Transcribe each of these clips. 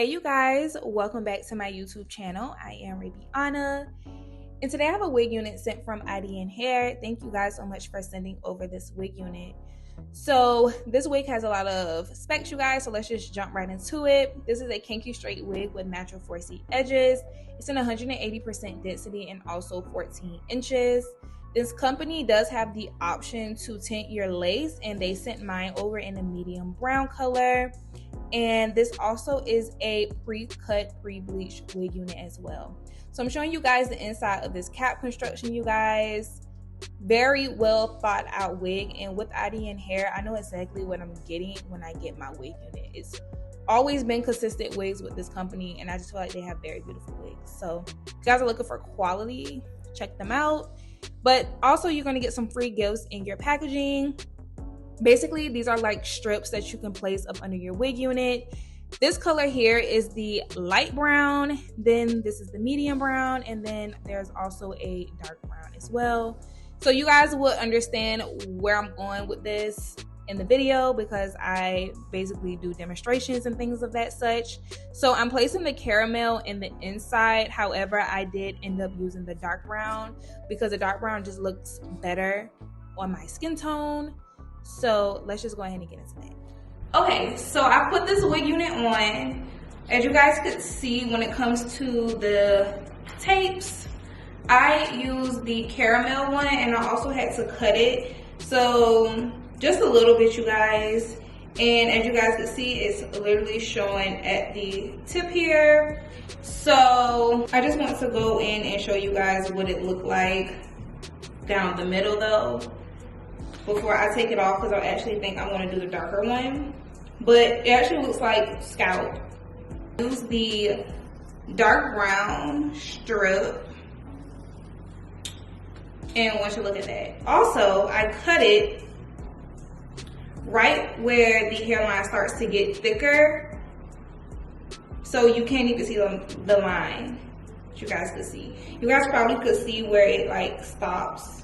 Hey you guys, welcome back to my YouTube channel. I am Rabiana, and today I have a wig unit sent from IDNhair. Thank you guys so much for sending over this wig unit. So this wig has a lot of specs, you guys, so let's just jump right into it. This is a kinky straight wig with natural 4C edges. It's in 180% density and also 14 inches. This company does have the option to tint your lace, and they sent mine over in a medium brown color. And this also is a pre-cut, pre-bleached wig unit as well. So I'm showing you guys the inside of this cap construction, you guys. Very well thought out wig, and with IDNhair, I know exactly what I'm getting when I get my wig unit. It's always been consistent wigs with this company, and I just feel like they have very beautiful wigs. So if you guys are looking for quality, check them out. But also you're going to get some free gifts in your packaging. Basically, these are like strips that you can place up under your wig unit. This color here is the light brown, then this is the medium brown, and then there's also a dark brown as well. So you guys will understand where I'm going with this in the video, because I basically do demonstrations and things of that such. So I'm placing the caramel in the inside. However, I did end up using the dark brown because the dark brown just looks better on my skin tone. So let's just go ahead and get into that. Okay, so I put this wig unit on. As you guys could see, when it comes to the tapes, I used the caramel one, and I also had to cut it. So just a little bit, you guys. And as you guys can see, it's literally showing at the tip here. So I just want to go in and show you guys what it looked like down the middle though, before I take it off, because I actually think I'm going to do the darker one. But it actually looks like scalp. Use the dark brown strip, and I want you to look at that. Also, I cut it right where the hairline starts to get thicker, so you can't even see the line that you guys could see. You guys probably could see where it like stops,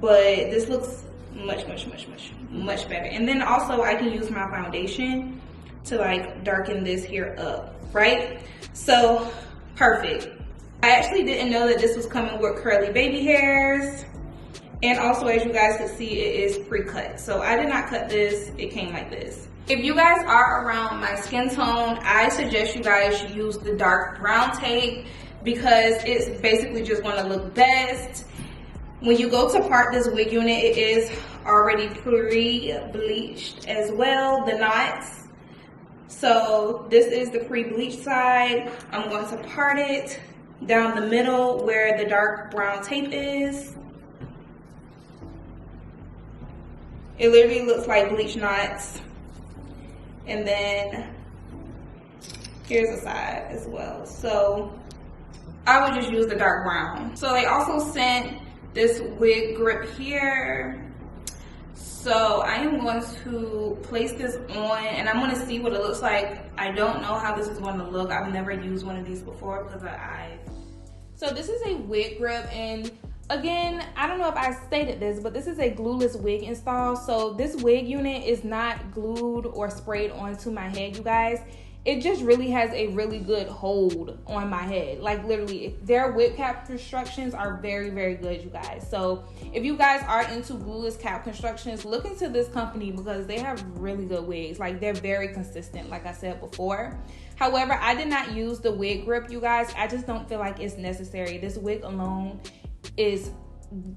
but this looks much better. And then also I can use my foundation to like darken this here up, right? So perfect. I actually didn't know that this was coming with curly baby hairs. And also, as you guys can see, it is pre-cut. So I did not cut this, it came like this. If you guys are around my skin tone, I suggest you guys use the dark brown tape, because it's basically just gonna look best. When you go to part this wig unit, it is already pre-bleached as well, the knots. So this is the pre-bleached side. I'm going to part it down the middle where the dark brown tape is. It literally looks like bleach knots. And then here's the side as well. So I would just use the dark brown. So they also sent this wig grip here. So I am going to place this on, and I'm going to see what it looks like. I don't know how this is going to look. I've never used one of these before because So this is a wig grip, and again, I don't know if I stated this, but this is a glueless wig install. So this wig unit is not glued or sprayed onto my head, you guys. It just really has a really good hold on my head. Like literally, their wig cap constructions are very good, you guys. So if you guys are into glueless cap constructions, look into this company because they have really good wigs. Like they're very consistent, like I said before. However, I did not use the wig grip, you guys. I just don't feel like it's necessary. This wig alone is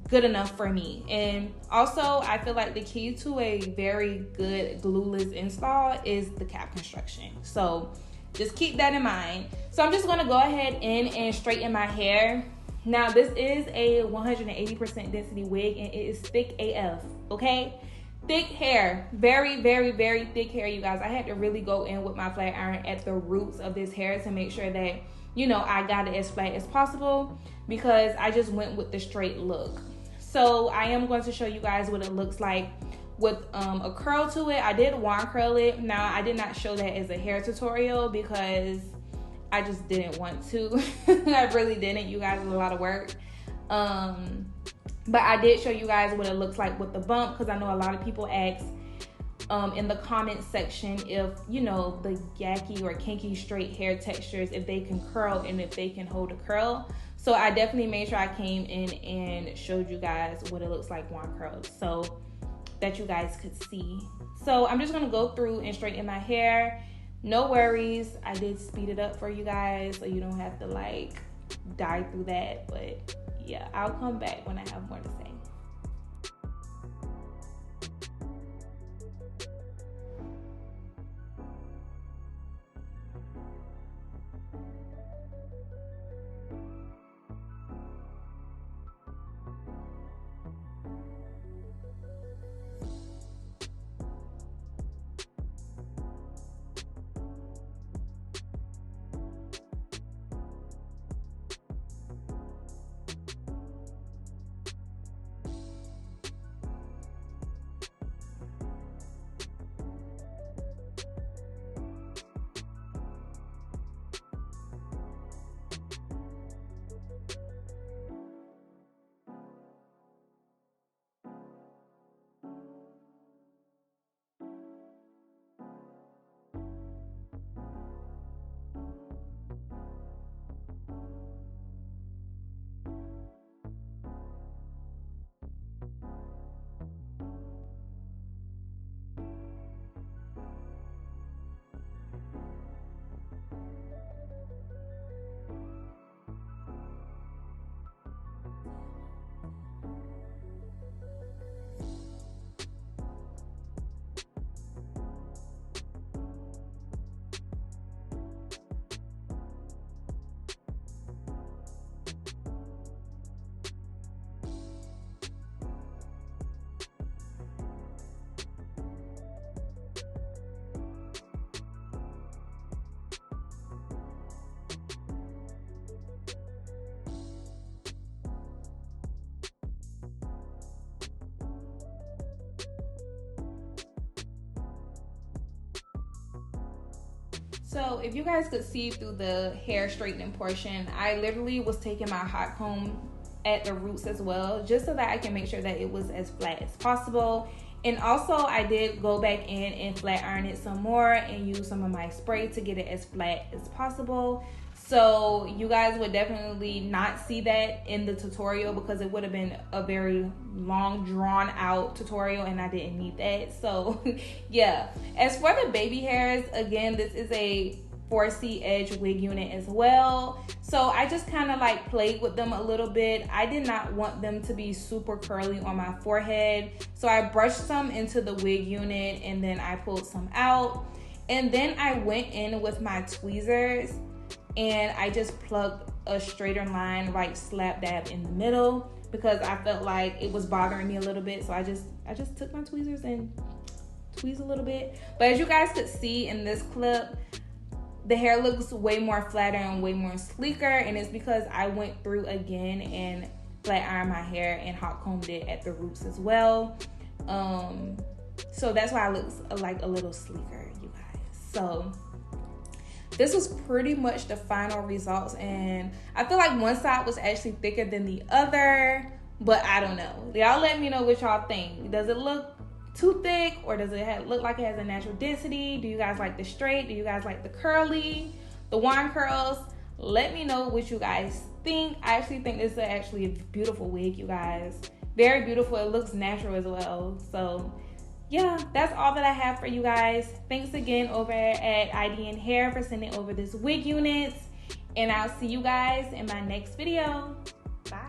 good enough for me. And also, I feel like the key to a very good glueless install is the cap construction. So just keep that in mind. So I'm just going to go ahead and straighten my hair. Now this is a 180% density wig, and it is thick AF, okay? Thick hair, very thick hair, you guys. I had to really go in with my flat iron at the roots of this hair to make sure that, you know, I got it as flat as possible, because I just went with the straight look. So I am going to show you guys what it looks like with a curl to it. I did wand curl it. Now I did not show that as a hair tutorial because I just didn't want to. I really didn't, you guys. It was a lot of work. But I did show you guys what it looks like with the bump, because I know a lot of people ask, in the comment section if, you know, the yucky or kinky straight hair textures, if they can curl and if they can hold a curl. So I definitely made sure I came in and showed you guys what it looks like wand curled, so that you guys could see. So I'm just gonna go through and straighten my hair. No worries, I did speed it up for you guys so you don't have to like die through that, but yeah, I'll come back when I have more to say. So if you guys could see through the hair straightening portion, I literally was taking my hot comb at the roots as well, just so that I can make sure that it was as flat as possible. And also I did go back in and flat iron it some more and use some of my spray to get it as flat as possible. So you guys would definitely not see that in the tutorial because it would have been a very long drawn out tutorial and I didn't need that. So yeah, as for the baby hairs, again, this is a 4C edge wig unit as well. So I just kind of like played with them a little bit. I did not want them to be super curly on my forehead. So I brushed some into the wig unit and then I pulled some out. And then I went in with my tweezers and I just plugged a straighter line right slap dab in the middle because I felt like it was bothering me a little bit. So I just took my tweezers and tweezed a little bit. But as you guys could see in this clip, the hair looks way more flatter and way more sleeker, and it's because I went through again and flat ironed my hair and hot combed it at the roots as well. So that's why it looks like a little sleeker, you guys. So this was pretty much the final results, and I feel like one side was actually thicker than the other, but I don't know. Y'all let me know what y'all think. Does it look too thick, or does it look like it has a natural density? Do you guys like the straight? Do you guys like the curly, the wand curls? Let me know what you guys think. I actually think this is actually a beautiful wig, you guys. Very beautiful. It looks natural as well. So yeah, that's all that I have for you guys. Thanks again over at IDNhair for sending over this wig units, and I'll see you guys in my next video. Bye.